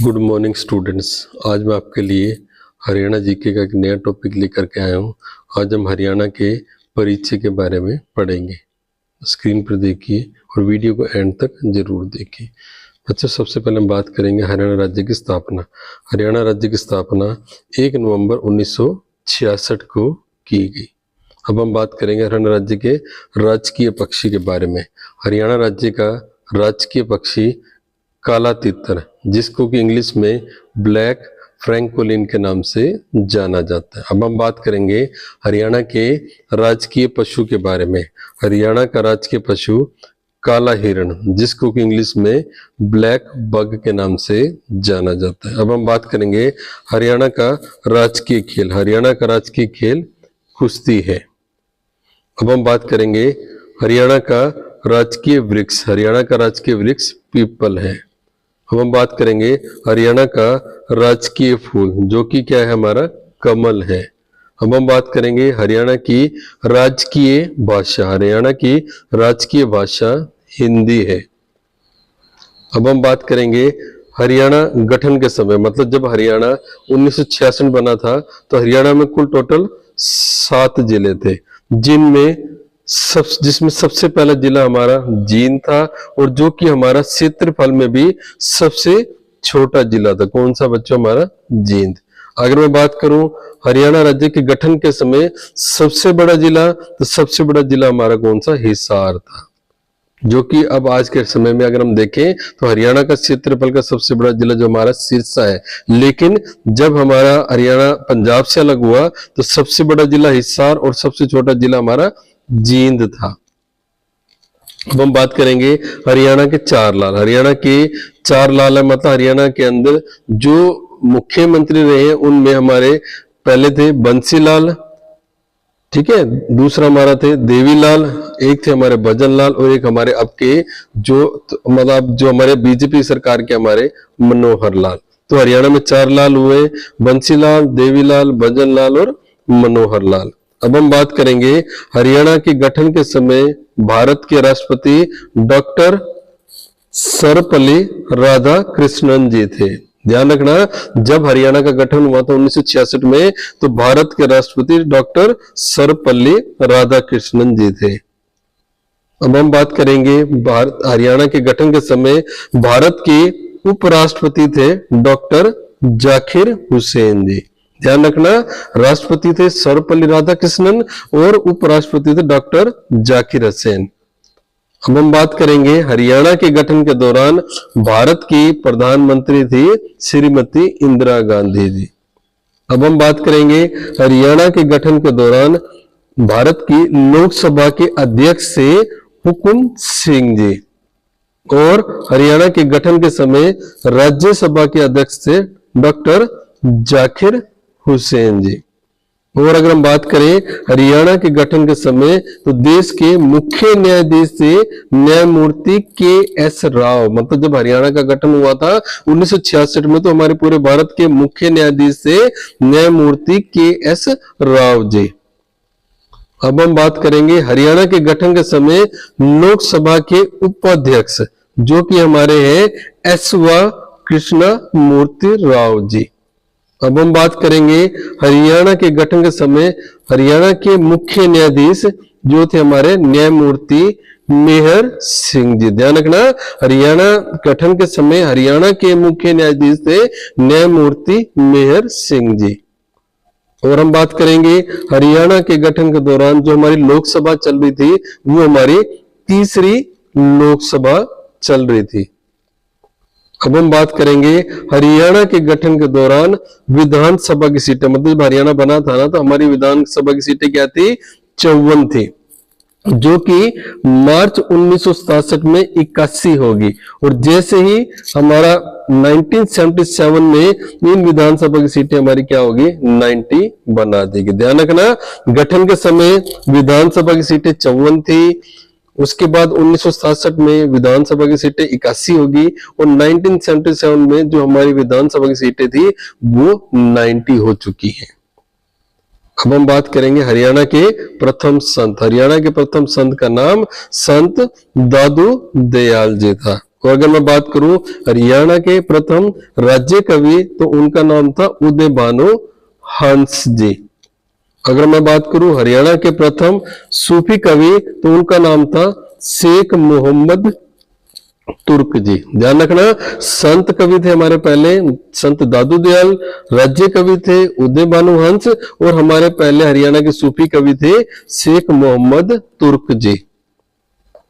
Good morning students. आज मैं आपके लिए हरियाणा जीके का एक नया टॉपिक लेकर के आया हूँ। आज हम हरियाणा के परिचय के बारे में पढ़ेंगे। स्क्रीन पर देखिए और वीडियो को एंड तक जरूर देखिए। बच्चों, सबसे पहले हम बात करेंगे हरियाणा राज्य की स्थापना। हरियाणा राज्य की स्थापना 1 नवंबर 1966 को की गई। अब हम बात करेंगे हरियाणा राज्य के राजकीय पक्षी के बारे में। हरियाणा राज्य का राजकीय पक्षी काला तितर, जिसको कि इंग्लिश में ब्लैक फ्रैंकोलिन के नाम से जाना जाता है। अब हम बात करेंगे हरियाणा के राजकीय पशु के बारे में। हरियाणा का राजकीय पशु काला हिरण, जिसको कि इंग्लिश में ब्लैक बग के नाम से जाना जाता है। अब हम बात करेंगे हरियाणा का राजकीय खेल। हरियाणा का राजकीय खेल कुश्ती है। अब हम बात करेंगे हरियाणा का राजकीय वृक्ष। हरियाणा का राजकीय वृक्ष पीपल है। अब हम बात करेंगे हरियाणा का राजकीय फूल, जो कि क्या है, हमारा कमल है। अब हम बात करेंगे हरियाणा की राजकीय भाषा। हरियाणा की राजकीय भाषा हिंदी है। अब हम बात करेंगे हरियाणा गठन के समय, मतलब जब हरियाणा 1966 बना था तो हरियाणा में कुल टोटल 7 जिले थे, जिसमें सबसे पहला जिला हमारा जींद था, और जो कि हमारा क्षेत्रफल में भी सबसे छोटा जिला था। कौन सा बच्चों? हमारा जींद। अगर मैं बात करूं हरियाणा राज्य के गठन के समय सबसे बड़ा जिला, तो सबसे बड़ा जिला हमारा कौन सा? हिसार था, जो कि अब आज के समय में अगर हम देखें तो हरियाणा का क्षेत्रफल का सबसे बड़ा जिला जो हमारा सिरसा है। लेकिन जब हमारा हरियाणा पंजाब से अलग हुआ तो सबसे बड़ा जिला हिसार और सबसे छोटा जिला हमारा जींद था। अब हम बात करेंगे हरियाणा के 4 लाल। हरियाणा के 4 लाल है, मतलब हरियाणा के अंदर जो मुख्यमंत्री रहे उनमें हमारे पहले थे बंसीलाल, ठीक है, दूसरा हमारा थे देवीलाल, एक थे हमारे भजनलाल, और एक हमारे अब के जो हमारे बीजेपी सरकार के हमारे मनोहर लाल। तो हरियाणा में 4 लाल हुए, बंसीलाल, देवीलाल, भजनलाल और मनोहर लाल। अब हम बात करेंगे हरियाणा के गठन के समय भारत के राष्ट्रपति डॉक्टर सर्वपल्ली राधाकृष्णन जी थे। ध्यान रखना, जब हरियाणा का गठन हुआ था 1966 में, तो भारत के राष्ट्रपति डॉक्टर सर्वपल्ली राधाकृष्णन जी थे। अब हम बात करेंगे हरियाणा के गठन के समय भारत के उपराष्ट्रपति थे डॉक्टर जाकिर हुसैन जी। ध्यान रखना, राष्ट्रपति थे सर्वपल्ली राधाकृष्णन और उपराष्ट्रपति थे डॉक्टर जाकिर हुसैन। अब हम बात करेंगे हरियाणा के गठन के दौरान भारत की प्रधानमंत्री थी श्रीमती इंदिरा गांधी जी। अब हम बात करेंगे हरियाणा के गठन के दौरान भारत की लोकसभा के अध्यक्ष थे हुकुम सिंह जी, और हरियाणा के गठन के समय राज्यसभा के अध्यक्ष थे डॉक्टर जाकिर हुसैन जी। और अगर हम बात करें हरियाणा के गठन के समय, तो देश के मुख्य न्यायाधीश थे न्यायमूर्ति के.एस. राव। मतलब जब हरियाणा का गठन हुआ था 1966 में, तो हमारे पूरे भारत के मुख्य न्यायाधीश थे न्यायमूर्ति के.एस. राव जी। अब हम बात करेंगे हरियाणा के गठन के समय लोकसभा के उपाध्यक्ष, जो कि हमारे हैं एस.वा. कृष्णा मूर्ति राव जी। अब हम बात करेंगे हरियाणा के गठन के समय हरियाणा के मुख्य न्यायाधीश जो थे हमारे न्यायमूर्ति मेहर सिंह जी। ध्यान रखना, हरियाणा गठन के समय हरियाणा के मुख्य न्यायाधीश थे न्यायमूर्ति मेहर सिंह जी। और हम बात करेंगे हरियाणा के गठन के दौरान जो हमारी लोकसभा चल रही थी, वो हमारी तीसरी लोकसभा चल रही थी। अब हम बात करेंगे हरियाणा के गठन के दौरान विधानसभा की सीटें, मतलब हरियाणा बना था ना, तो हमारी विधानसभा की सीटें क्या थी? 54 थी, जो कि मार्च 1967 में 81 होगी। और जैसे ही हमारा 1977 में इन विधानसभा की सीटें हमारी क्या होगी? 90 बना देगी। ध्यान रखना, गठन के समय विधानसभा की सीटें 54 थी, उसके बाद 1967 में विधानसभा की सीटें 81 होगी, और 1977 में जो हमारी विधानसभा की सीटें थी वो 90 हो चुकी हैं। अब हम बात करेंगे हरियाणा के प्रथम संत। हरियाणा के प्रथम संत का नाम संत दादू दयाल जी था। और अगर मैं बात करूं हरियाणा के प्रथम राज्य कवि तो उनका नाम था उदय भानु हंस जी। अगर मैं बात करूं हरियाणा के प्रथम सूफी कवि तो उनका नाम था शेख मोहम्मद तुर्क जी। ध्यान रखना, संत कवि थे हमारे पहले संत दादू दयाल, राज्य कवि थे उदय भानु हंस, और हमारे पहले हरियाणा के सूफी कवि थे शेख मोहम्मद तुर्क जी।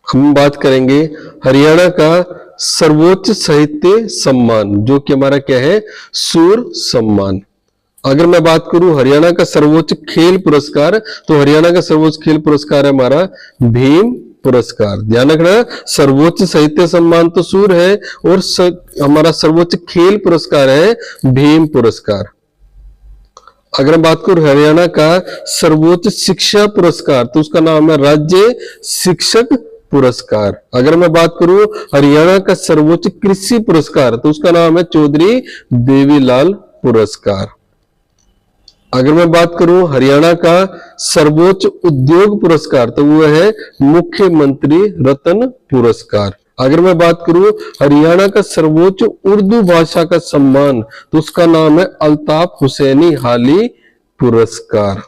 हम बात करेंगे हरियाणा का सर्वोच्च साहित्य सम्मान जो कि हमारा क्या है, सूर सम्मान। अगर मैं बात करूं हरियाणा का सर्वोच्च खेल पुरस्कार तो हरियाणा का सर्वोच्च खेल पुरस्कार है हमारा भीम पुरस्कार। ध्यान रखना, सर्वोच्च साहित्य सम्मान तो सूर है और हमारा सर्वोच्च खेल पुरस्कार है भीम पुरस्कार। अगर मैं बात करूं हरियाणा का सर्वोच्च शिक्षा पुरस्कार तो उसका नाम है राज्य शिक्षक पुरस्कार। अगर मैं बात करूं हरियाणा का सर्वोच्च कृषि पुरस्कार तो उसका नाम है चौधरी देवीलाल पुरस्कार। अगर मैं बात करूं हरियाणा का सर्वोच्च उद्योग पुरस्कार तो वो है मुख्यमंत्री रत्न पुरस्कार। अगर मैं बात करूं हरियाणा का सर्वोच्च उर्दू भाषा का सम्मान तो उसका नाम है अल्ताफ हुसैनी हाली पुरस्कार।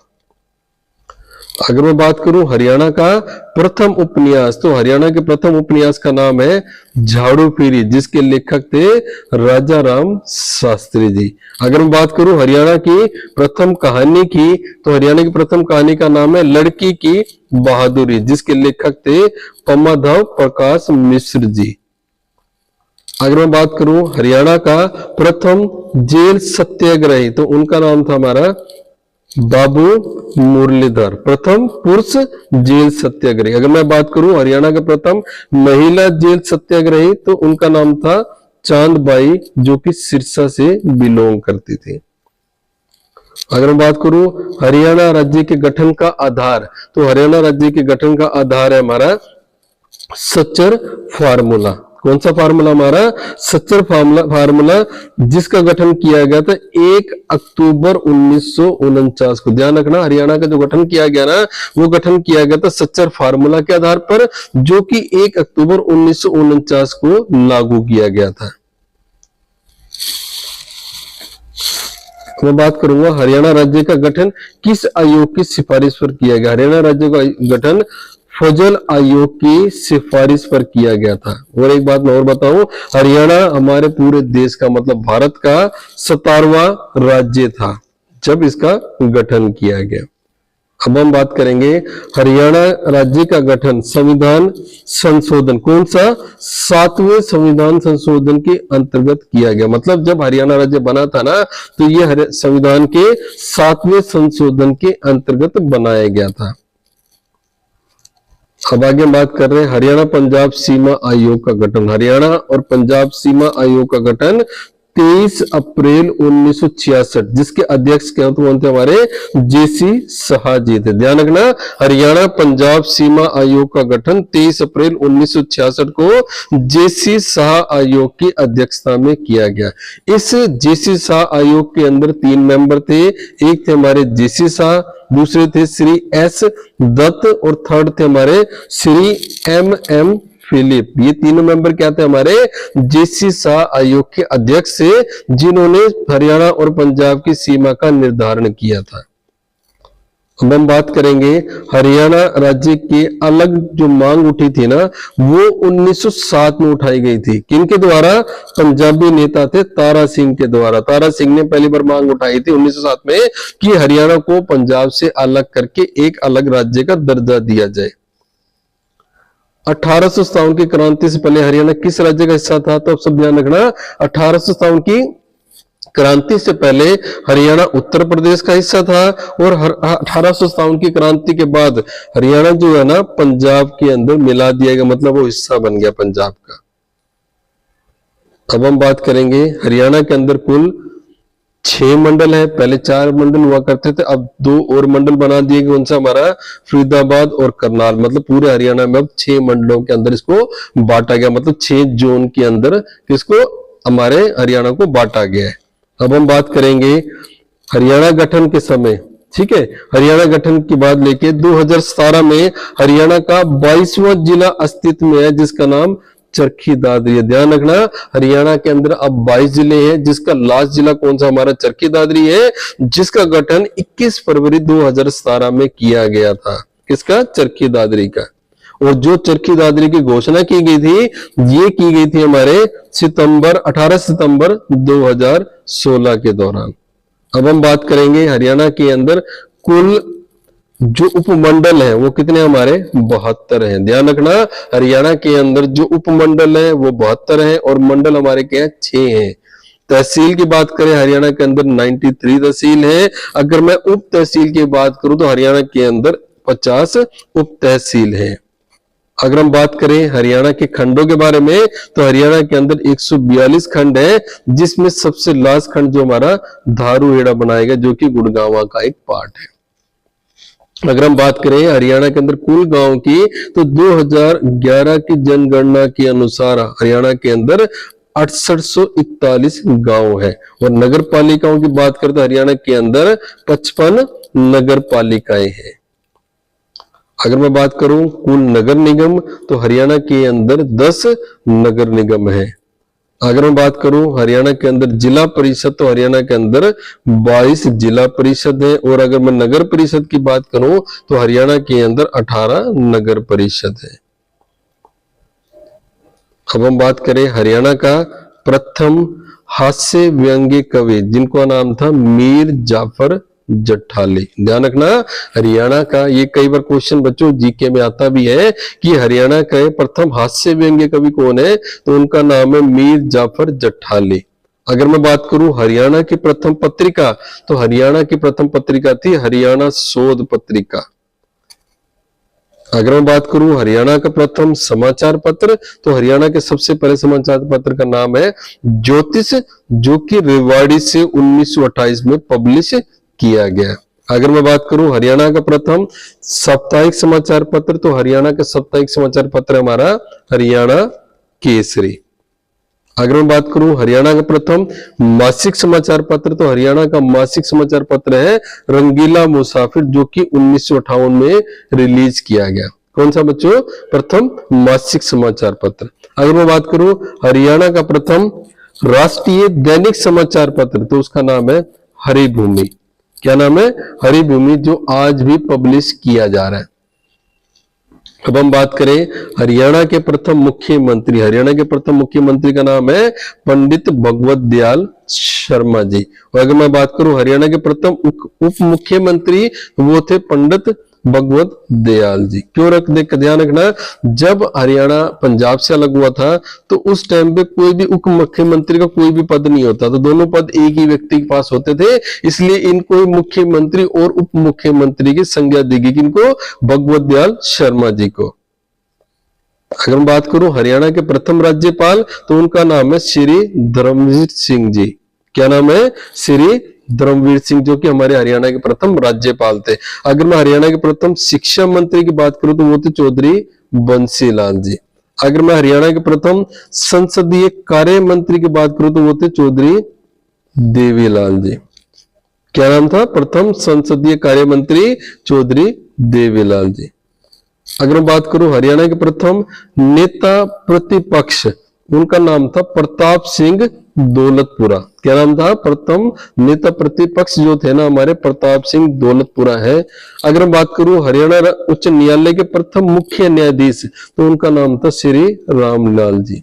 अगर मैं बात करूं हरियाणा का प्रथम उपन्यास तो हरियाणा के प्रथम उपन्यास का नाम है झाड़ू पीरी जिसके लेखक थे राजा राम शास्त्री जी। अगर मैं बात करूं हरियाणा की प्रथम कहानी की तो हरियाणा की प्रथम कहानी का नाम है लड़की की बहादुरी जिसके लेखक थे पमाधव प्रकाश मिश्र जी। अगर मैं बात करूं हरियाणा का प्रथम जेल सत्याग्रही तो उनका नाम था हमारा बाबू मुरलीधर, प्रथम पुरुष जेल सत्याग्रही। अगर मैं बात करूं हरियाणा के प्रथम महिला जेल सत्याग्रही तो उनका नाम था चांदबाई जो कि सिरसा से बिलोंग करती थी। अगर मैं बात करूं हरियाणा राज्य के गठन का आधार तो हरियाणा राज्य के गठन का आधार है हमारा सच्चर फार्मूला। कौन सा फार्मूला, हमारा सच्चर फार्मूला जिसका गठन किया गया था 1 अक्टूबर 1949 को। ध्यान रखना, हरियाणा का जो गठन किया गया ना वो गठन किया गया था सच्चर फार्मूला के आधार पर जो कि 1 अक्टूबर 1949 को लागू किया गया था। मैं बात करूंगा हरियाणा राज्य का गठन किस आयोग की सिफारिश पर किया गया। हरियाणा राज्य का गठन फजल आयोग की सिफारिश पर किया गया था। और एक बात मैं और बताऊं, हरियाणा हमारे पूरे देश का मतलब भारत का 17वां राज्य था जब इसका गठन किया गया। अब हम बात करेंगे हरियाणा राज्य का गठन संविधान संशोधन कौन सा, 7वें संविधान संशोधन के अंतर्गत किया गया। मतलब जब हरियाणा राज्य बना था ना तो यह संविधान के 7वें संशोधन के अंतर्गत बनाया गया था। अब आगे बात कर रहे हैं हरियाणा पंजाब सीमा आयोग का गठन। हरियाणा और पंजाब सीमा आयोग का गठन 23 अप्रैल 1966 जिसके अध्यक्ष कौन थे हमारे जेसी शाह जी थे। ध्यान रखना, हरियाणा पंजाब सीमा आयोग का गठन 23 अप्रैल 1966 को जेसी शाह आयोग की अध्यक्षता में किया गया। इस जेसी शाह आयोग के अंदर 3 मेंबर थे। एक थे हमारे जेसी शाह, दूसरे थे श्री एस दत्त और थर्ड थे हमारे श्री एम फिलिप। ये तीनों मेंबर क्या थे हमारे जेसी शाह आयोग के अध्यक्ष थे जिन्होंने हरियाणा और पंजाब की सीमा का निर्धारण किया था। अब हम बात करेंगे हरियाणा राज्य के अलग जो मांग उठी थी ना वो 1907 में उठाई गई थी। किनके द्वारा, पंजाबी नेता थे तारा सिंह के द्वारा। तारा सिंह ने पहली बार मांग उठाई थी 1907 में कि हरियाणा को पंजाब से अलग करके एक अलग राज्य का दर्जा दिया जाए। 1857 की क्रांति से पहले हरियाणा किस राज्य का हिस्सा था, तो अब सब ध्यान रखना। 1857 की क्रांति से पहले हरियाणा उत्तर प्रदेश का हिस्सा था और 1857 की क्रांति के बाद हरियाणा जो है ना पंजाब के अंदर मिला दिया गया, मतलब वो हिस्सा बन गया पंजाब का। अब हम बात करेंगे हरियाणा के अंदर कुल 6 मंडल है। पहले 4 मंडल हुआ करते थे, अब 2 और मंडल बना दिए गए। उनसे हमारा फरीदाबाद और करनाल, मतलब पूरे हरियाणा में अब 6 मंडलों के अंदर इसको बांटा गया, मतलब 6 जोन के अंदर किसको, हमारे हरियाणा को बांटा गया है। अब हम बात करेंगे हरियाणा गठन के समय, ठीक है, हरियाणा गठन के बाद लेके 2017 में हरियाणा का 22वां जिला अस्तित्व में है जिसका नाम चरखी दादरी है। ध्यान रखना, हरियाणा के अंदर अब 22 जिले हैं, जिसका लास्ट जिला कौन सा हमारा चरखी दादरी है, जिसका गठन 21 फरवरी 2017 में किया गया था। किसका? चरखी दादरी का। और जो चरखी दादरी की घोषणा की गई थी, ये की गई थी हमारे 18 सितंबर 2016 के दौरान। अब हम बात करेंगे हरियाणा के अंदर कुल जो उपमंडल है वो कितने हमारे 72 हैं। ध्यान रखना, हरियाणा के अंदर जो उपमंडल है वो 72 हैं और मंडल हमारे क्या है 6 हैं। तहसील की बात करें, हरियाणा के अंदर 93 तहसील है। अगर मैं उप तहसील की बात करूं तो हरियाणा के अंदर 50 उप तहसील है। अगर हम बात करें हरियाणा के खंडों के बारे में तो हरियाणा के अंदर 142 खंड है, जिसमें सबसे लास्ट खंड जो हमारा धारूहेड़ा बनाया गया, जो कि गुड़गांव का एक पार्ट है। अगर हम बात करें हरियाणा के अंदर कुल गांव की तो 2011 की जनगणना के अनुसार हरियाणा के अंदर 6841 गांव है। और नगर पालिकाओं की बात करते हरियाणा के अंदर 55 नगर पालिकाएं हैं। अगर मैं बात करूं कुल नगर निगम तो हरियाणा के अंदर 10 नगर निगम है। अगर मैं बात करूं हरियाणा के अंदर जिला परिषद तो हरियाणा के अंदर 22 जिला परिषद है। और अगर मैं नगर परिषद की बात करूं तो हरियाणा के अंदर 18 नगर परिषद है। अब हम बात करें हरियाणा का प्रथम हास्य व्यंग्य कवि, जिनका नाम था मीर जाफर जठाली। ध्यान रखना, हरियाणा का ये कई बार क्वेश्चन बच्चों जीके में आता भी है कि हरियाणा का प्रथम हास्य व्यंग्य कवि कौन है, तो उनका नाम है मीर जाफर जठाली। अगर मैं बात करूं हरियाणा की प्रथम पत्रिका तो हरियाणा की प्रथम पत्रिका थी हरियाणा शोध पत्रिका। अगर मैं बात करूं हरियाणा का प्रथम समाचार पत्र तो हरियाणा के सबसे पहले समाचार पत्र का नाम है ज्योतिष, जो कि रेवाड़ी से 1928 में पब्लिश किया गया। अगर मैं बात करूं हरियाणा का प्रथम साप्ताहिक समाचार पत्र तो हरियाणा का साप्ताहिक समाचार पत्र हमारा हरियाणा केसरी। अगर मैं बात करूं हरियाणा का प्रथम मासिक समाचार पत्र तो हरियाणा का मासिक समाचार पत्र है रंगीला मुसाफिर, जो कि 1958 में रिलीज किया गया। कौन सा बच्चों? प्रथम मासिक समाचार पत्र। अगर मैं बात करूं हरियाणा का प्रथम राष्ट्रीय दैनिक समाचार पत्र तो उसका नाम है हरिभूमि। क्या नाम है? हरिभूमि, जो आज भी पब्लिश किया जा रहा है। अब हम बात करें हरियाणा के प्रथम मुख्यमंत्री, हरियाणा के प्रथम मुख्यमंत्री का नाम है पंडित भगवत दयाल शर्मा जी। और अगर मैं बात करूं हरियाणा के प्रथम उप मुख्यमंत्री वो थे पंडित भगवत दयाल जी। क्यों ध्यान रखना, जब हरियाणा पंजाब से अलग हुआ था तो उस टाइम पे कोई भी उप मुख्यमंत्री का कोई भी पद नहीं होता, तो दोनों पद एक ही व्यक्ति के पास होते थे, इसलिए इनको मुख्यमंत्री और उप मुख्यमंत्री की संज्ञा दी गई। किनको? भगवत दयाल शर्मा जी को। अगर मैं बात करूं हरियाणा के प्रथम राज्यपाल तो उनका नाम है श्री धर्मवीर सिंह जी। क्या नाम है? श्री धर्मवीर सिंह, जो कि हमारे हरियाणा के प्रथम राज्यपाल थे। अगर मैं हरियाणा के प्रथम शिक्षा मंत्री की बात करूं तो वो थे चौधरी बंसीलाल जी। अगर मैं हरियाणा के प्रथम संसदीय कार्य मंत्री की बात करूं तो वो थे चौधरी देवीलाल जी। क्या नाम था? प्रथम संसदीय कार्य मंत्री चौधरी देवीलाल जी। अगर मैं बात करूं हरियाणा के प्रथम नेता प्रतिपक्ष, उनका नाम था प्रताप सिंह दौलतपुरा। क्या नाम था? प्रथम नेता प्रतिपक्ष जो थे ना हमारे प्रताप सिंह दौलतपुरा है। अगर मैं बात करूं हरियाणा उच्च न्यायालय के प्रथम मुख्य न्यायाधीश तो उनका नाम था श्री रामलाल जी।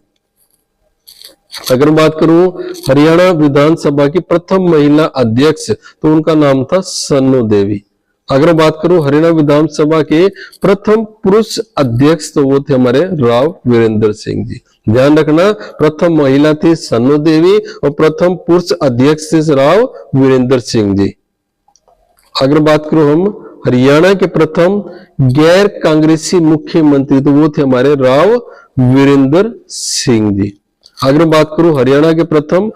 अगर मैं बात करूं हरियाणा विधानसभा की प्रथम महिला अध्यक्ष तो उनका नाम था सन्नो देवी। अगर मैं बात करूं हरियाणा विधानसभा के प्रथम पुरुष अध्यक्ष तो वो थे हमारे राव वीरेंद्र सिंह जी। ध्यान रखना, प्रथम महिला थी सन्नो देवी और प्रथम पुरुष अध्यक्ष थे राव वीरेंद्र सिंह जी। अगर बात करूं हम हरियाणा के प्रथम गैर कांग्रेसी मुख्यमंत्री तो वो थे हमारे राव वीरेंद्र सिंह जी। अगर बात करूं हरियाणा के प्रथम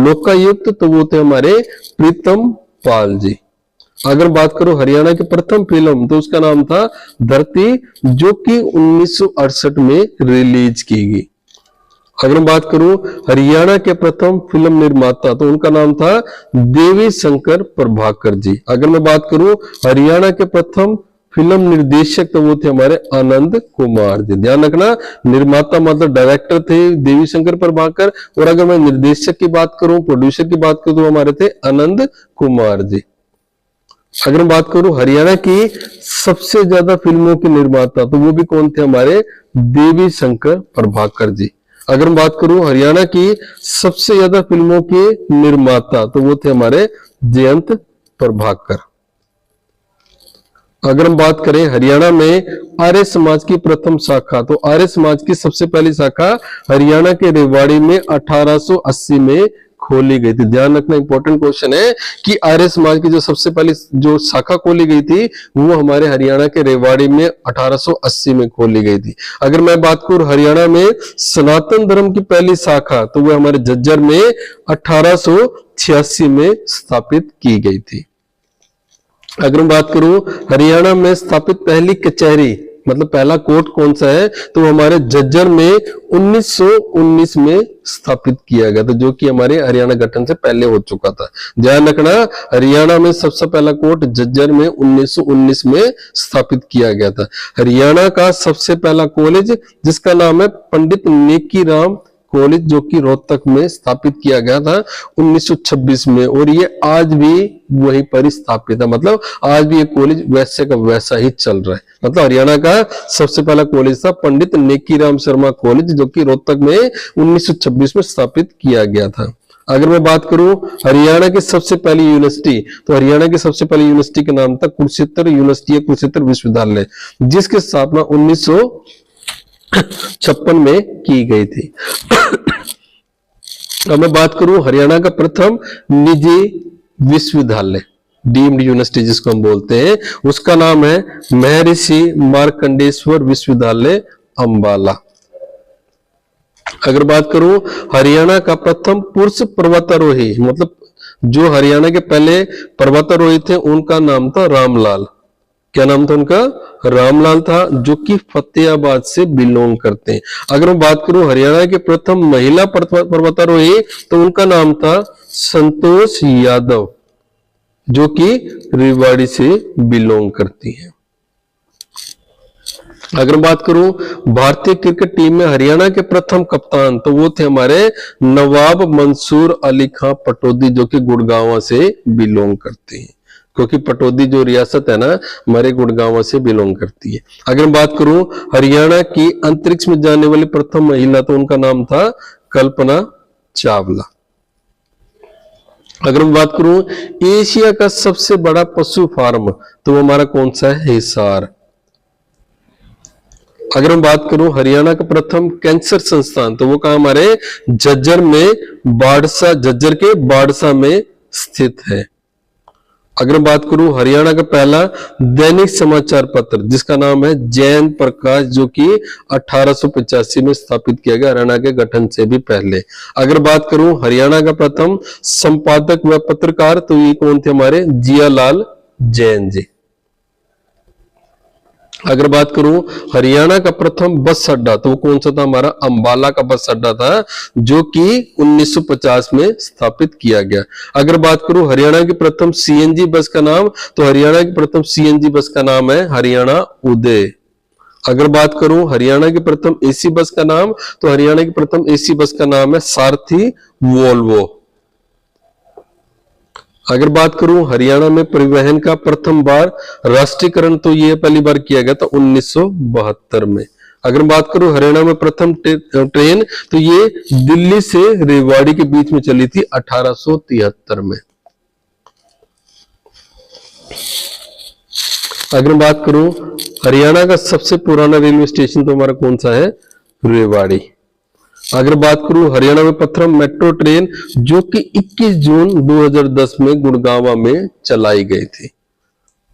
लोकायुक्त तो वो थे हमारे प्रीतम पाल जी। अगर बात करूं हरियाणा की प्रथम फिल्म तो उसका नाम था धरती, जो कि 1968 में रिलीज की गई। अगर बात करूं हरियाणा के प्रथम फिल्म निर्माता तो उनका नाम था देवी शंकर प्रभाकर जी। अगर मैं बात करूं हरियाणा के प्रथम फिल्म निर्देशक तो वो थे हमारे आनंद कुमार जी। ध्यान रखना, निर्माता मतलब डायरेक्टर थे देवी शंकर प्रभाकर, और अगर मैं निर्देशक की बात करूं, प्रोड्यूसर की बात करूं, तो हमारे थे आनंद कुमार जी। अगर मैं बात करूं हरियाणा की सबसे ज्यादा फिल्मों के निर्माता, तो वो भी कौन थे हमारे देवी शंकर प्रभाकर जी। अगर मैं बात करूं हरियाणा की सबसे ज्यादा फिल्मों के निर्माता, तो वो थे हमारे जयंत प्रभाकर। अगर हम बात करें हरियाणा में आर्य समाज की प्रथम शाखा, तो आर्य समाज की सबसे पहली शाखा हरियाणा के रेवाड़ी में 1880 में खोली गई थी। ध्यान रखना, इंपॉर्टेंट क्वेश्चन है कि आर्य समाज की जो सबसे पहली जो शाखा खोली गई थी वो हमारे हरियाणा के रेवाड़ी में 1880 में खोली गई थी। अगर मैं बात करूं हरियाणा में सनातन धर्म की पहली शाखा, तो वो हमारे झज्जर में 1886 में स्थापित की गई थी। अगर मैं बात करूं हरियाणा में स्थापित पहली कचहरी मतलब पहला कोर्ट कौन सा है, तो हमारे झज्जर में 1919 में स्थापित किया गया था, जो कि हमारे हरियाणा गठन से पहले हो चुका था। ध्यान रखना, हरियाणा में सबसे पहला कोर्ट झज्जर में 1919 में स्थापित किया गया था। हरियाणा का सबसे पहला कॉलेज जिसका नाम है पंडित नेकी राम कॉलेज, जो कि रोहतक में स्थापित किया गया था 1926 में, और ये आज भी वहीं पर स्थापित है। मतलब आज भी ये कॉलेज वैसे का वैसा ही चल रहा है। मतलब हरियाणा का सबसे पहला कॉलेज था पंडित नेकीराम शर्मा कॉलेज, जो कि रोहतक में 1926 में स्थापित किया गया था। अगर मैं बात करूं हरियाणा की सबसे पहली यूनिवर्सिटी, तो हरियाणा की सबसे पहली यूनिवर्सिटी का नाम था कुरुक्षेत्र यूनिवर्सिटी, कुरुक्षेत्र विश्वविद्यालय, जिसकी स्थापना 1956 में की गई थी। अब मैं बात करूं हरियाणा का प्रथम निजी विश्वविद्यालय, डीम्ड यूनिवर्सिटी जिसको हम बोलते हैं, उसका नाम है महर्षि मार्कंडेश्वर विश्वविद्यालय अंबाला। अगर बात करूं हरियाणा का प्रथम पुरुष पर्वतारोही, मतलब जो हरियाणा के पहले पर्वतारोही थे उनका नाम था रामलाल। क्या नाम था उनका? रामलाल था, जो कि फतेहाबाद से बिलोंग करते हैं। अगर मैं बात करूं हरियाणा के प्रथम महिला पर्वतारोही, तो उनका नाम था संतोष यादव, जो कि रेवाड़ी से बिलोंग करती है। अगर बात करूं भारतीय क्रिकेट टीम में हरियाणा के प्रथम कप्तान, तो वो थे हमारे नवाब मंसूर अली खां पटौदी, जो कि गुड़गांव से बिलोंग करते हैं, क्योंकि पटौदी जो रियासत है ना हमारे गुड़गांव से बिलोंग करती है। अगर मैं बात करूं हरियाणा की अंतरिक्ष में जाने वाली प्रथम महिला, तो उनका नाम था कल्पना चावला। अगर मैं बात करूं एशिया का सबसे बड़ा पशु फार्म, तो वो हमारा कौन सा है? हिसार। अगर मैं बात करूं हरियाणा का प्रथम कैंसर संस्थान, तो वो कहा हमारे झज्जर में बाड़सा, झज्जर के बाड़सा में स्थित है। अगर बात करूं हरियाणा का पहला दैनिक समाचार पत्र, जिसका नाम है जैन प्रकाश, जो कि 1885 में स्थापित किया गया, हरियाणा के गठन से भी पहले। अगर बात करूं हरियाणा का प्रथम संपादक व पत्रकार, तो ये कौन थे? हमारे जियालाल जैन जी। अगर बात करूं हरियाणा का प्रथम बस अड्डा, तो वो कौन सा था? हमारा अंबाला का बस अड्डा था, जो कि 1950 में स्थापित किया गया। अगर बात करूं हरियाणा की प्रथम सीएनजी बस का नाम, तो हरियाणा की प्रथम सीएनजी बस का नाम है हरियाणा उदय। अगर बात करूं हरियाणा की प्रथम एसी बस का नाम, तो हरियाणा की प्रथम एसी बस का नाम है सारथी वोल्वो। अगर बात करूं हरियाणा में परिवहन का प्रथम बार राष्ट्रीयकरण, तो ये पहली बार किया गया था 1972 में। अगर बात करूं हरियाणा में प्रथम ट्रेन, तो ये दिल्ली से रेवाड़ी के बीच में चली थी 1873 में। अगर बात करूं हरियाणा का सबसे पुराना रेलवे स्टेशन, तो हमारा कौन सा है? रेवाड़ी। अगर बात करूं हरियाणा में प्रथम मेट्रो ट्रेन, जो कि 21 जून 2010 में गुड़गांव में चलाई गई थी।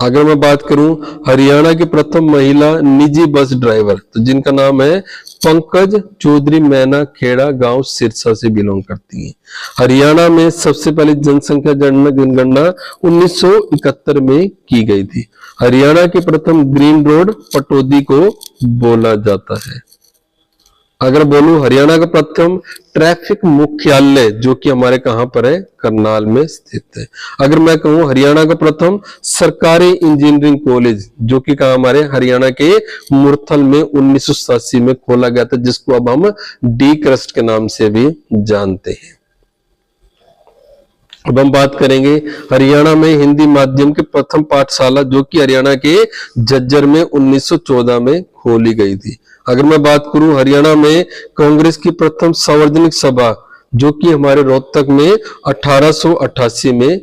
अगर मैं बात करूं हरियाणा की प्रथम महिला निजी बस ड्राइवर, तो जिनका नाम है पंकज चौधरी, मैना खेड़ा गांव सिरसा से बिलोंग करती हैं। हरियाणा में सबसे पहले जनसंख्या जनगणना 1971 में की गई थी। हरियाणा के प्रथम ग्रीन रोड पटौदी को बोला जाता है। अगर बोलूं हरियाणा का प्रथम ट्रैफिक मुख्यालय जो कि हमारे कहां पर है, करनाल में स्थित है। अगर मैं कहूं हरियाणा का प्रथम सरकारी इंजीनियरिंग कॉलेज जो कि कहां हमारे हरियाणा के मुरथल में 1987 में खोला गया था, जिसको अब हम डी क्रस्ट के नाम से भी जानते हैं। अब हम बात करेंगे हरियाणा में हिंदी माध्यम के प्रथम पाठशाला जो कि हरियाणा के झज्जर में 1914 में खोली गई थी। अगर मैं बात करूं हरियाणा में कांग्रेस की प्रथम सार्वजनिक सभा जो कि हमारे रोहतक में 1888 में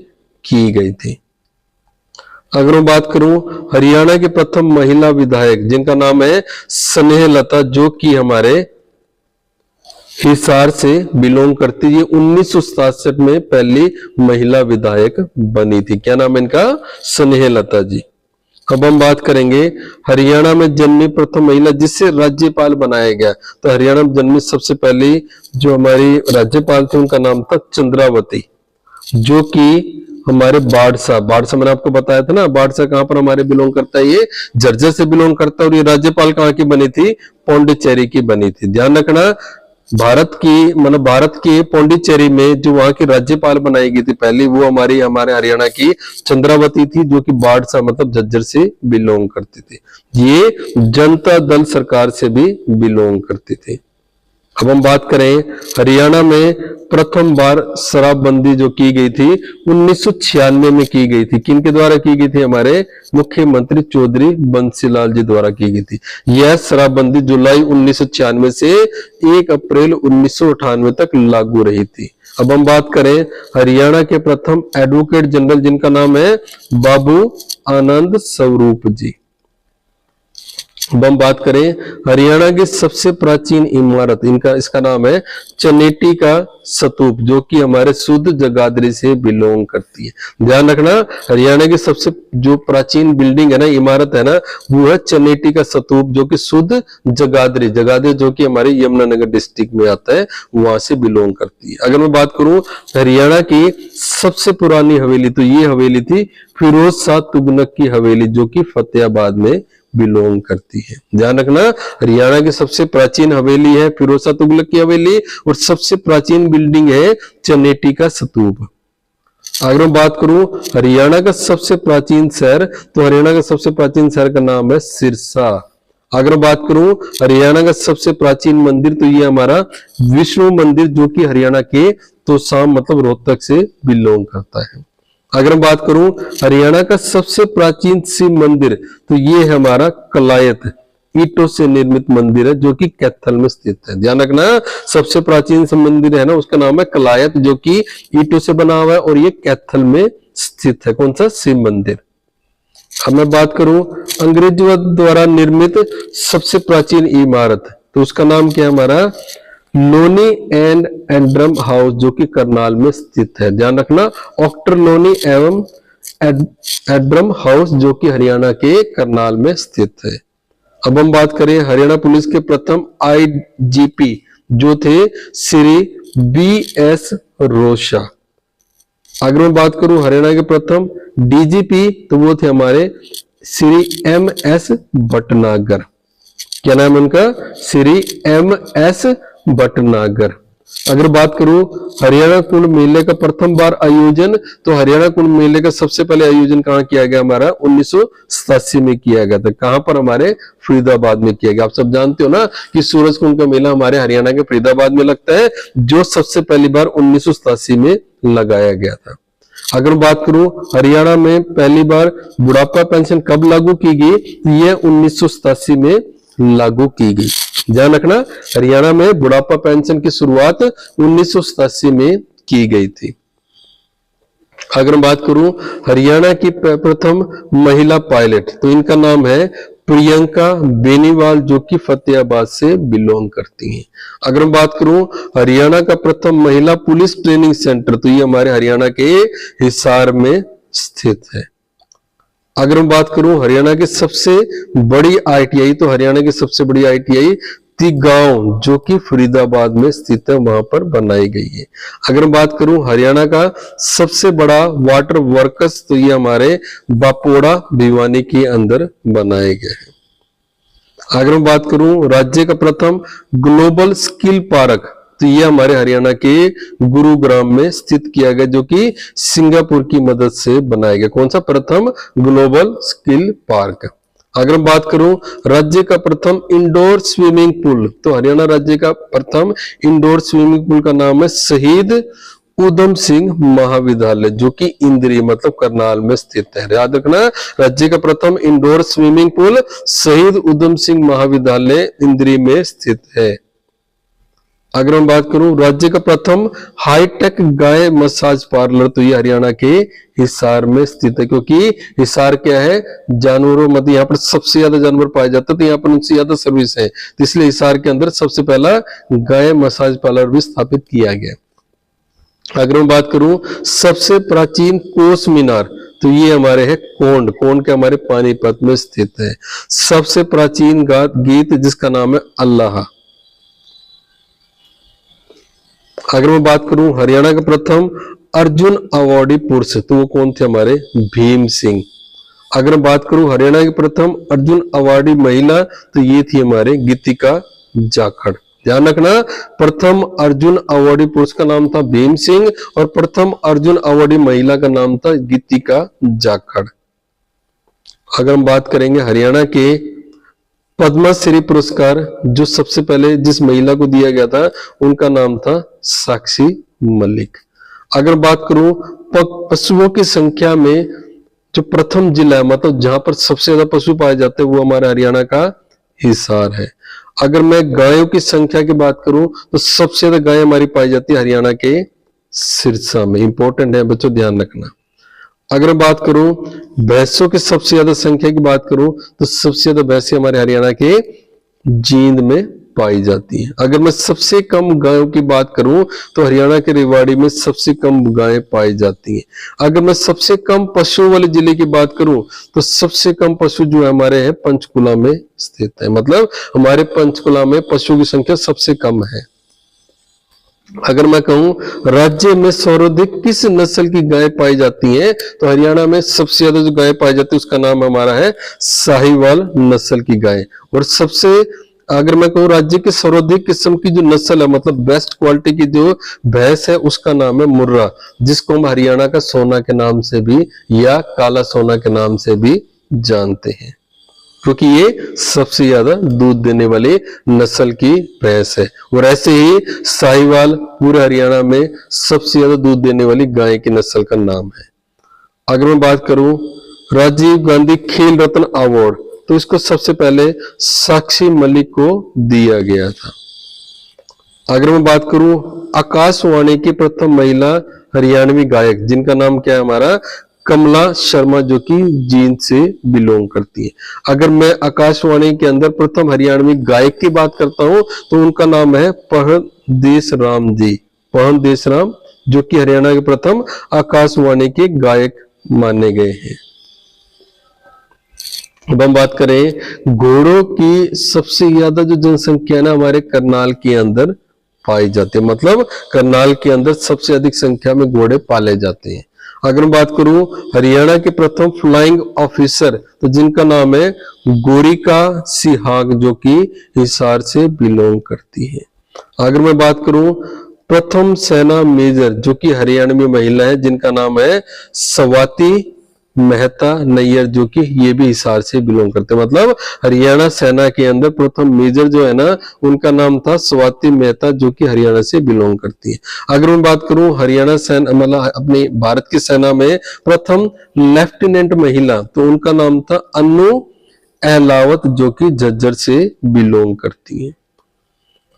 की गई थी। अगर मैं बात करूं हरियाणा की प्रथम महिला विधायक जिनका नाम है स्नेहलता जो कि हमारे हिसार से बिलोंग करती है, 1967 में पहली महिला विधायक बनी थी। क्या नाम है इनका? स्नेहलता जी। अब हम बात करेंगे हरियाणा में जन्मी प्रथम महिला जिसे राज्यपाल बनाया गया। तो हरियाणा में जन्मी सबसे पहली जो हमारी राज्यपाल थी उनका नाम था चंद्रावती, जो कि हमारे बाड़सा मैंने आपको बताया था ना, बाड़सा कहां पर हमारे बिलोंग करता है, ये झज्जर से बिलोंग करता है। और ये राज्यपाल कहां की बनी थी? पौंडीचेरी की बनी थी। ध्यान रखना, भारत के पौंडीचेरी में जो वहां की राज्यपाल बनाई गई थी पहली, वो हमारे हरियाणा की चंद्रावती थी जो कि बाड़सा झज्जर से बिलोंग करती थी। ये जनता दल सरकार से भी बिलोंग करती थी। अब हम बात करें हरियाणा में प्रथम बार शराबबंदी जो की गई थी 1996 में की गई थी। किनके द्वारा की गई थी? हमारे मुख्यमंत्री चौधरी बंसीलाल जी द्वारा की गई थी। यह शराबबंदी जुलाई 1996 से 1 अप्रैल 1998 तक लागू रही थी। अब हम बात करें हरियाणा के प्रथम एडवोकेट जनरल जिनका नाम है बाबू आनंद स्वरूप जी। अब हम बात करें हरियाणा की सबसे प्राचीन इमारत इसका नाम है चनेटी का स्तूप जो कि हमारे शुद्ध जगाधरी से बिलोंग करती है। ध्यान रखना, हरियाणा की सबसे जो प्राचीन बिल्डिंग है ना, इमारत है ना, वो है चनेटी का स्तूप जो कि शुद्ध जगाधरी जो कि हमारे यमुनानगर डिस्ट्रिक्ट में आता है, वहां से बिलोंग करती है। अगर मैं बात करूं हरियाणा की सबसे पुरानी हवेली, तो ये हवेली थी फिरोज शाह तुगलक की हवेली जो कि फतेहाबाद में बिलोंग करती है। ध्यान रखना, हरियाणा की सबसे प्राचीन हवेली है फिरोज शाह तुगलक की हवेली और सबसे प्राचीन बिल्डिंग है चनेटी का स्तूप। अगर मैं बात करूं हरियाणा का सबसे प्राचीन शहर, तो हरियाणा का सबसे प्राचीन शहर का नाम है सिरसा। अगर बात करूं हरियाणा का सबसे प्राचीन मंदिर, तो ये हमारा विष्णु मंदिर जो कि हरियाणा के तोशाम रोहतक से बिलोंग करता है। अगर मैं बात करूं हरियाणा का सबसे प्राचीन शिव मंदिर, तो ये है हमारा कलायत ईंटों से निर्मित मंदिर है जो कि कैथल में स्थित है। ध्यान रखना, सबसे प्राचीन मंदिर है ना, उसका नाम है कलायत जो कि ईंटों से बना हुआ है और ये कैथल में स्थित है। कौन सा? शिव मंदिर। अब मैं बात करूं अंग्रेजों द्वारा निर्मित सबसे प्राचीन इमारत, तो उसका नाम क्या है? हमारा लोनी एंड एंड्रम हाउस जो कि करनाल में स्थित है। ध्यान रखना, ऑक्टर लोनी एवं एंड्रम हाउस जो कि हरियाणा के करनाल में स्थित है। अब हम बात करें हरियाणा पुलिस के प्रथम आईजीपी जो थे श्री BS रोशा। अगर मैं बात करूं हरियाणा के प्रथम डीजीपी, तो वो थे हमारे श्री MS भटनागर। क्या नाम है उनका? श्री MS भटनागर। अगर बात करूं हरियाणा कुंभ मेले का प्रथम बार आयोजन, तो हरियाणा कुंभ मेले का सबसे पहले आयोजन कहां किया गया? हमारा 1987 में किया गया था। कहां पर? हमारे फरीदाबाद में किया गया। आप सब जानते हो ना कि सूरज कुंड का मेला हमारे हरियाणा के फरीदाबाद में लगता है, जो सबसे पहली बार 1987 में लगाया गया था। अगर बात करूं हरियाणा में पहली बार बुढ़ापा पेंशन कब लागू की गई, यह 1987 में लागू की गई। ध्यान रखना, हरियाणा में बुढ़ापा पेंशन की शुरुआत 1987 में की गई थी। अगर बात करूं हरियाणा की प्रथम महिला पायलट, तो इनका नाम है प्रियंका बेनीवाल जो कि फतेहाबाद से बिलोंग करती हैं। अगर मैं बात करूं हरियाणा का प्रथम महिला पुलिस ट्रेनिंग सेंटर, तो ये हमारे हरियाणा के हिसार में स्थित है। अगर मैं बात करूं हरियाणा की सबसे बड़ी ITI, तो हरियाणा की सबसे बड़ी ITI तिगांव जो कि फरीदाबाद में स्थित है, वहां पर बनाई गई है। अगर मैं बात करूं हरियाणा का सबसे बड़ा वाटर वर्क्स, तो ये हमारे बापोड़ा भिवानी के अंदर बनाए गए हैं। अगर मैं बात करूं राज्य का प्रथम ग्लोबल स्किल पार्क, तो ये हमारे हरियाणा के गुरुग्राम में स्थित किया गया, जो कि सिंगापुर की मदद से बनाया गया। कौन सा? प्रथम ग्लोबल स्किल पार्क। अगर मैं बात करूं राज्य का प्रथम इंडोर स्विमिंग पूल, तो हरियाणा राज्य का प्रथम इंडोर स्विमिंग पूल का नाम है शहीद उधम सिंह महाविद्यालय, जो कि इंद्री मतलब करनाल में स्थित है। याद रखना, राज्य का प्रथम इंडोर स्विमिंग पूल शहीद उधम सिंह महाविद्यालय इंद्री में स्थित है। अगर मैं बात करूं राज्य का प्रथम हाईटेक गाय मसाज पार्लर, तो ये हरियाणा के हिसार में स्थित है, क्योंकि हिसार क्या है? जानवरों मतलब यहाँ पर सबसे ज्यादा जानवर पाए जाते हैं, तो यहाँ पर उनसे ज्यादा सर्विस है, तो इसलिए हिसार के अंदर सबसे पहला गाय मसाज पार्लर भी स्थापित किया गया। अगर मैं बात करूं सबसे प्राचीन कोस मीनार, तो ये हमारे है कोंड, कोंड के हमारे पानीपत में स्थित है। सबसे प्राचीन गीत जिसका नाम है अल्लाह। अगर मैं बात करूं हरियाणा का प्रथम अर्जुन अवार्डी पुरुष, तो वो कौन थे? हमारे भीम सिंह। अगर मैं बात करूं हरियाणा की प्रथम अर्जुन अवार्डी महिला, तो ये थी हमारे गीतिका जाखड़। ध्यान रखना, प्रथम अर्जुन अवार्डी पुरुष का नाम था भीम सिंह और प्रथम अर्जुन अवार्डी महिला का नाम था गीतिका जाखड़। अगर हम बात करेंगे हरियाणा के पद्मश्री पुरस्कार, जो सबसे पहले जिस महिला को दिया गया था उनका नाम था साक्षी मलिक। अगर बात करूं पशुओं की संख्या में जो प्रथम जिला है, मतलब जहां पर सबसे ज्यादा पशु पाए जाते हैं, वो हमारा हरियाणा का हिसार है। अगर मैं गायों की संख्या की बात करूं तो सबसे ज्यादा गाय हमारी पाई जाती है हरियाणा के सिरसा में। इंपॉर्टेंट है बच्चों, ध्यान रखना। अगर बात करूं भैंसों की सबसे ज्यादा संख्या की बात करूं तो सबसे ज्यादा भैंसें हमारे हरियाणा के जींद में पाई जाती है। अगर मैं सबसे कम गायों की बात करूं तो हरियाणा के रेवाड़ी में सबसे कम गायें पाई जाती हैं। अगर मैं सबसे कम पशुओं वाले जिले की बात करूं तो सबसे कम पशु जो है हमारे हैं पंचकुला में स्थित है, मतलब हमारे पंचकुला में पशुओं की संख्या सबसे कम है। अगर मैं कहूं राज्य में सर्वाधिक किस नस्ल की गाय पाई जाती हैं, तो हरियाणा में सबसे ज्यादा जो गाय पाई जाती है उसका नाम हमारा है साहिवाल नस्ल की गाय। और सबसे अगर मैं कहूं राज्य के सर्वाधिक किस्म की जो नस्ल है, मतलब बेस्ट क्वालिटी की जो भैंस है, उसका नाम है मुर्रा, जिसको हम हरियाणा का सोना के नाम से भी या काला सोना के नाम से भी जानते हैं, क्योंकि ये सबसे ज्यादा दूध देने वाली नस्ल की भैंस है। और ऐसे ही साहिवाल पूरे हरियाणा में सबसे ज्यादा दूध देने वाली गाय की नस्ल का नाम है। अगर मैं बात करूं राजीव गांधी खेल रत्न अवार्ड, तो इसको सबसे पहले साक्षी मलिक को दिया गया था। अगर मैं बात करूं आकाशवाणी की प्रथम महिला हरियाणवी गायक, जिनका नाम क्या है हमारा कमला शर्मा, जो कि जींद से बिलोंग करती है। अगर मैं आकाशवाणी के अंदर प्रथम हरियाणवी गायक की बात करता हूं तो उनका नाम है पहन देश राम जी, पहन देश राम, जो कि हरियाणा के प्रथम आकाशवाणी के गायक माने गए हैं। अब हम बात करें घोड़ों की सबसे ज्यादा जो जनसंख्या ना हमारे करनाल के अंदर पाई जाती है, मतलब करनाल के अंदर सबसे अधिक संख्या में घोड़े पाले जाते हैं। अगर मैं बात करूं हरियाणा के प्रथम फ्लाइंग ऑफिसर, तो जिनका नाम है गोरिका सिहाग, जो कि हिसार से बिलोंग करती है। अगर मैं बात करूं प्रथम सेना मेजर, जो कि हरियाणवी महिला है, जिनका नाम है स्वाति मेहता नैयर, जो कि ये भी हिसार से बिलोंग करते हैं, मतलब हरियाणा सेना के अंदर प्रथम मेजर जो है ना उनका नाम था स्वाति मेहता, जो कि हरियाणा से बिलोंग करती है। अगर मैं बात करूं हरियाणा सेना मतलब अपनी भारत की सेना में प्रथम लेफ्टिनेंट महिला, तो उनका नाम था अनु अहलावत, जो कि झज्जर से बिलोंग करती है।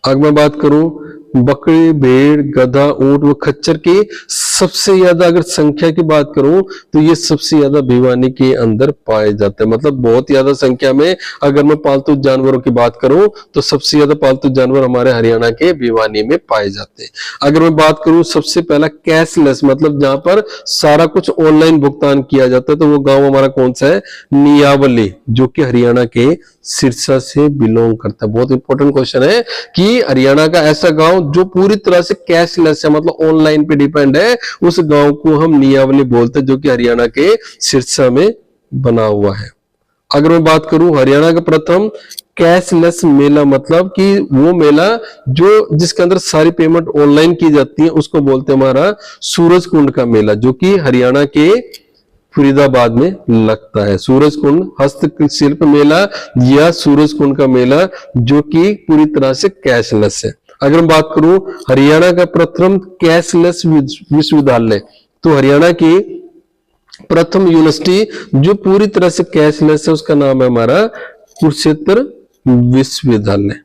अगर मैं बात करूं बकरी, भेड़, गधा, ऊंट व खच्चर की सबसे ज्यादा अगर संख्या की बात करूं तो ये सबसे ज्यादा भिवानी के अंदर पाए जाते हैं, मतलब बहुत ज्यादा संख्या में। अगर मैं पालतू जानवरों की बात करूं तो सबसे ज्यादा पालतू जानवर हमारे हरियाणा के भिवानी में पाए जाते हैं। अगर मैं बात करूं सबसे पहला कैशलेस, मतलब जहां पर सारा कुछ ऑनलाइन भुगतान किया जाता है, तो वो गांव हमारा कौन सा है नियावली, जो कि हरियाणा के सिरसा से बिलोंग करता है। बहुत इंपॉर्टेंट क्वेश्चन है कि हरियाणा का ऐसा गांव जो पूरी तरह से कैशलेस है, मतलब ऑनलाइन पे डिपेंड है, उस गांव को हम नियावली बोलते हैं, जो कि हरियाणा के सिरसा में बना हुआ है। अगर मैं बात करूं हरियाणा का प्रथम कैशलेस मेला मतलब कि वो मेला जो जिसके अंदर सारी पेमेंट ऑनलाइन की जाती है उसको बोलते हैं हमारा सूरज कुंड का मेला, जो कि हरियाणा के फरीदाबाद में लगता है। सूरज कुंड हस्तशिल्प मेला या सूरज कुंड का मेला जो कि पूरी तरह से कैशलेस है। अगर मैं बात करूं हरियाणा का प्रथम कैशलेस विश्वविद्यालय, तो हरियाणा की प्रथम यूनिवर्सिटी जो पूरी तरह से कैशलेस है उसका नाम है हमारा कुरुक्षेत्र विश्वविद्यालय।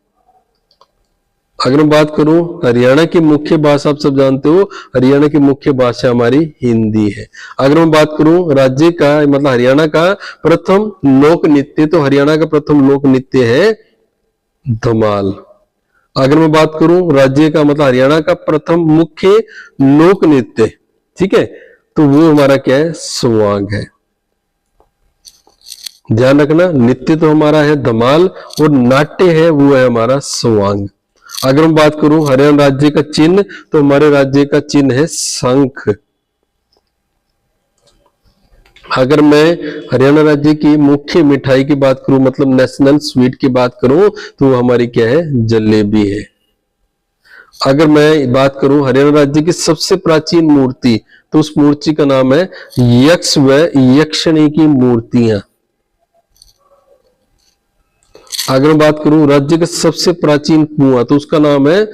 अगर मैं बात करूं हरियाणा की मुख्य भाषा, आप सब जानते हो हरियाणा की मुख्य भाषा हमारी हिंदी है। अगर मैं बात करूं राज्य का मतलब हरियाणा का प्रथम लोक नृत्य, तो हरियाणा का प्रथम लोक नृत्य है धमाल। अगर मैं बात करूं राज्य का मतलब हरियाणा का प्रथम मुख्य लोक नृत्य, ठीक है, तो वो हमारा क्या है, स्वांग है। ध्यान रखना, नृत्य तो हमारा है धमाल और नाट्य है वो है हमारा स्वांग। अगर मैं बात करूं हरियाणा राज्य का चिन्ह, तो हमारे राज्य का चिन्ह है शंख। अगर मैं हरियाणा राज्य की मुख्य मिठाई की बात करूं मतलब नेशनल स्वीट की बात करूं, तो वो हमारी क्या है, जलेबी है। अगर मैं बात करूं हरियाणा राज्य की सबसे प्राचीन मूर्ति, तो उस मूर्ति का नाम है यक्ष व यक्षिणी की मूर्तियां। अगर मैं बात करूं राज्य का सबसे प्राचीन कुआं, तो उसका नाम है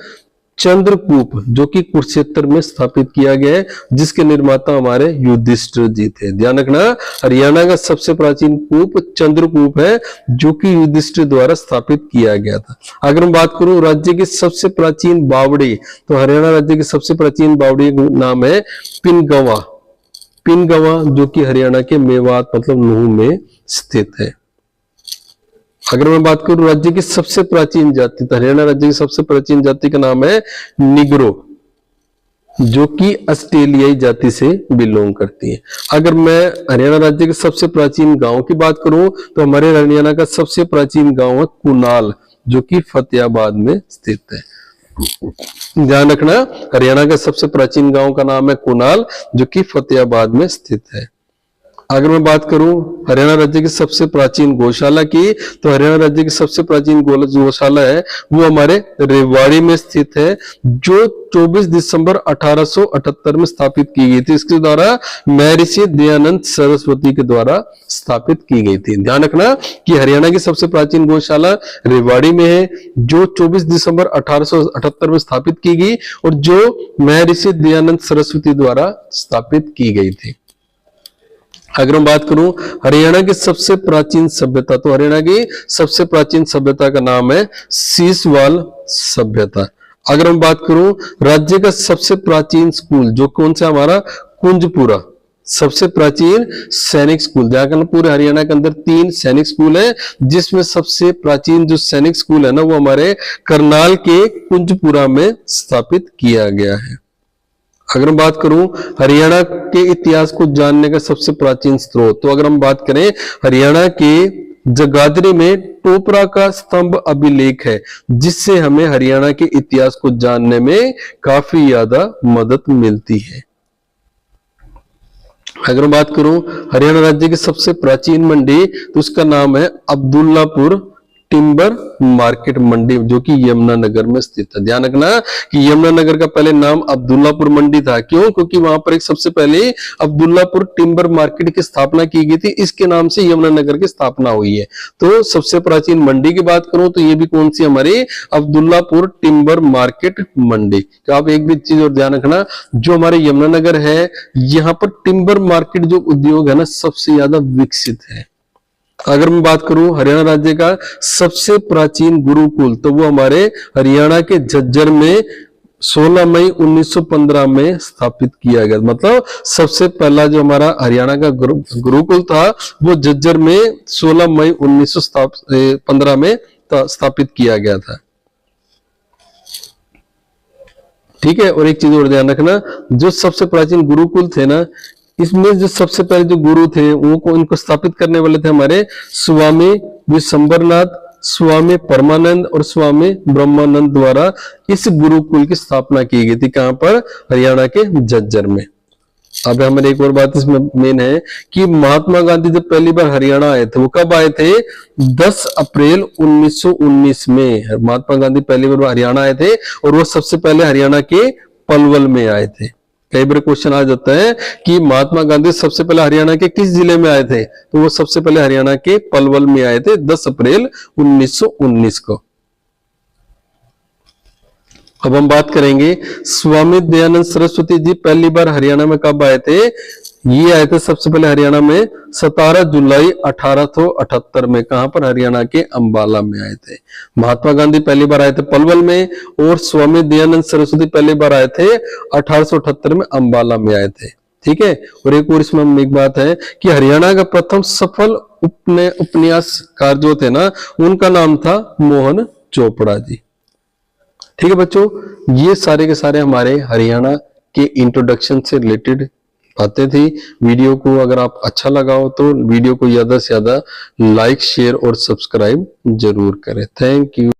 चंद्रकूप, जो कि कुरुक्षेत्र में स्थापित किया गया है, जिसके निर्माता हमारे युधिष्ठिर जी थे। ध्यान रखना, हरियाणा का सबसे प्राचीन कूप चंद्रकूप है जो कि युधिष्ठिर द्वारा स्थापित किया गया था। अगर मैं बात करूं राज्य की सबसे प्राचीन बावड़ी, तो हरियाणा राज्य की सबसे प्राचीन बावड़ी का नाम है पिनगवा। पिनगवा जो कि हरियाणा के मेवात मतलब नूह में स्थित है। अगर मैं बात करूं राज्य की सबसे प्राचीन जाति, तो हरियाणा राज्य की सबसे प्राचीन जाति का नाम है निग्रो, जो कि ऑस्ट्रेलियाई जाति से बिलोंग करती है। अगर मैं हरियाणा राज्य के सबसे प्राचीन गांव की बात करूं, तो हमारे हरियाणा का सबसे प्राचीन गांव है कुनाल, जो कि फतेहाबाद में स्थित है। ध्यान रखना, हरियाणा का सबसे प्राचीन गांव का नाम है कुनाल, जो कि फतेहाबाद में स्थित है। अगर मैं बात करूं हरियाणा राज्य की सबसे प्राचीन गौशाला की, तो हरियाणा राज्य की सबसे प्राचीन गौशाला है वो हमारे रेवाड़ी में स्थित है, जो 24 दिसंबर 1878 में स्थापित की गई थी। इसके द्वारा महर्षि दयानंद सरस्वती के द्वारा स्थापित की गई थी। ध्यान रखना कि हरियाणा की सबसे प्राचीन गौशाला रेवाड़ी में है, जो 24 दिसंबर 1878 में स्थापित की गई और जो महर्षि दयानंद सरस्वती द्वारा स्थापित की गई थी। अगर मैं बात करूं हरियाणा की सबसे प्राचीन सभ्यता, तो हरियाणा की सबसे प्राचीन सभ्यता का नाम है सीसवाल सभ्यता। अगर मैं बात करूं राज्य का सबसे प्राचीन स्कूल, जो कौन सा हमारा कुंजपुरा, सबसे प्राचीन सैनिक स्कूल। जहां पूरे हरियाणा के अंदर 3 सैनिक स्कूल है, जिसमें सबसे प्राचीन जो सैनिक स्कूल है ना वो हमारे करनाल के कुंजपुरा में स्थापित किया गया है। अगर मैं बात करूं हरियाणा के इतिहास को जानने का सबसे प्राचीन स्रोत, तो अगर हम बात करें हरियाणा के जगाधरी में टोपरा का स्तंभ अभिलेख है, जिससे हमें हरियाणा के इतिहास को जानने में काफी ज्यादा मदद मिलती है। अगर मैं बात करूं हरियाणा राज्य की सबसे प्राचीन मंडी, तो उसका नाम है अब्दुल्लापुर टिम्बर मार्केट मंडी, जो कि यमुनानगर में स्थित है। ध्यान रखना कि यमुनानगर का पहले नाम अब्दुल्लापुर मंडी था। क्यों? क्योंकि वहां पर एक सबसे पहले अब्दुल्लापुर टिम्बर मार्केट की स्थापना की गई थी, इसके नाम से यमुनानगर की स्थापना हुई है। तो सबसे प्राचीन मंडी की बात करूं तो ये भी कौन सी हमारी अब्दुल्लापुर टिम्बर मार्केट मंडी। तो आप एक भी चीज और ध्यान रखना, जो हमारे यमुनानगर है यहाँ पर टिम्बर मार्केट जो उद्योग है ना सबसे ज्यादा विकसित है। अगर मैं बात करूं हरियाणा राज्य का सबसे प्राचीन गुरुकुल, तो वो हमारे हरियाणा के झज्जर में 16 मई 1915 में स्थापित किया गया। मतलब सबसे पहला जो हमारा हरियाणा का गुरुकुल था वो झज्जर में 16 मई 1915 में स्थापित किया गया था। ठीक है, और एक चीज और ध्यान रखना, जो सबसे प्राचीन गुरुकुल थे ना, इसमें जो सबसे पहले जो गुरु थे वो इनको स्थापित करने वाले थे हमारे स्वामी विशंबरनाथ, स्वामी परमानंद और स्वामी ब्रह्मानंद द्वारा इस गुरुकुल की स्थापना की गई थी। कहां पर? हरियाणा के झज्जर में। अब हमारे एक और बात इसमें मेन है कि महात्मा गांधी जब पहली बार हरियाणा आए थे वो कब आए थे? 10 अप्रैल 1919 में महात्मा गांधी पहली बार हरियाणा आए थे और वो सबसे पहले हरियाणा के पलवल में आए थे। कई बार क्वेश्चन आ जाता है कि महात्मा गांधी सबसे पहले हरियाणा के किस जिले में आए थे, तो वो सबसे पहले हरियाणा के पलवल में आए थे 10 अप्रैल 1919 को। अब हम बात करेंगे स्वामी दयानंद सरस्वती जी पहली बार हरियाणा में कब आए थे? ये आए थे सबसे पहले हरियाणा में 17 जुलाई 1878 में। कहां पर? हरियाणा के अंबाला में आए थे। महात्मा गांधी पहली बार आए थे पलवल में और स्वामी दयानंद सरस्वती पहली बार आए थे 1878 में अंबाला में आए थे। ठीक है। और एक और इसमें एक बात है कि हरियाणा का प्रथम सफल उपन्यासकार जो थे ना, उनका नाम था मोहन चोपड़ा जी। ठीक है बच्चों, ये सारे के सारे हमारे हरियाणा के इंट्रोडक्शन से रिलेटेड बातें थी। वीडियो को अगर आप अच्छा लगा हो तो वीडियो को ज्यादा से ज्यादा लाइक, शेयर और सब्सक्राइब जरूर करें। Thank you.